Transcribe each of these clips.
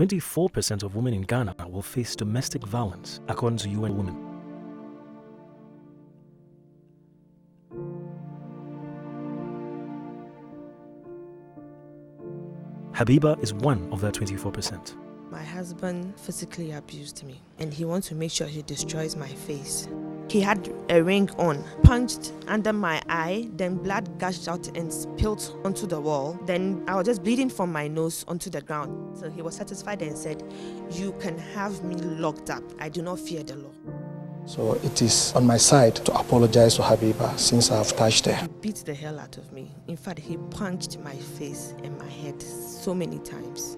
24% of women in Ghana will face domestic violence, according to UN Women. Habibah is one of that 24%. My husband physically abused me, and he wants to make sure he destroys my face. He had a ring on, punched under my eye, then blood gushed out and spilled onto the wall. Then I was just bleeding from my nose onto the ground. So he was satisfied and said, "You can have me locked up. I do not fear the law." So it is on my side to apologize to Habibah since I've touched her. He beat the hell out of me. In fact, he punched my face and my head so many times.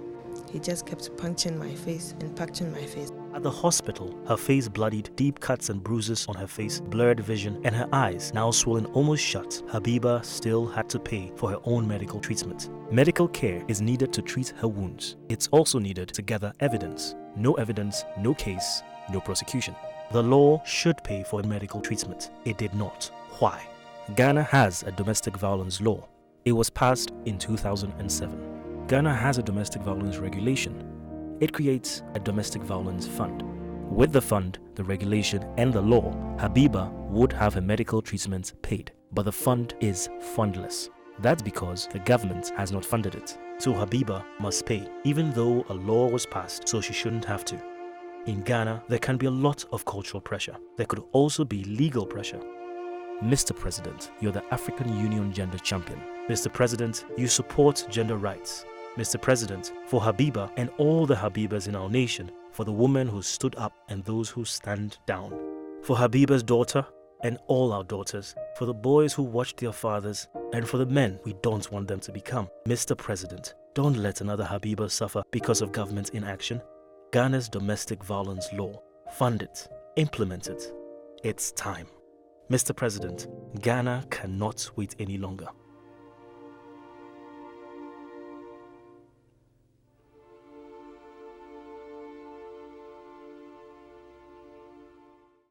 He just kept punching my face and punching my face. At the hospital, her face bloodied, deep cuts and bruises on her face, blurred vision, and her eyes now swollen almost shut. Habibah still had to pay for her own medical treatment. Medical care is needed to treat her wounds. It's also needed to gather evidence. No evidence, no case, no prosecution. The law should pay for medical treatment. It did not. Why? Ghana has a domestic violence law. It was passed in 2007. Ghana has a domestic violence regulation. It creates a domestic violence fund. With the fund, the regulation, and the law, Habibah would have her medical treatment paid. But the fund is fundless. That's because the government has not funded it. So Habibah must pay, even though a law was passed, so she shouldn't have to. In Ghana, there can be a lot of cultural pressure. There could also be legal pressure. Mr. President, you're the African Union Gender Champion. Mr. President, you support gender rights. Mr. President, for Habibah and all the Habibahs in our nation, for the women who stood up and those who stand down. For Habibah's daughter and all our daughters, for the boys who watched their fathers, and for the men we don't want them to become. Mr. President, don't let another Habibah suffer because of government inaction. Ghana's domestic violence law. Fund it. Implement it. It's time. Mr. President, Ghana cannot wait any longer.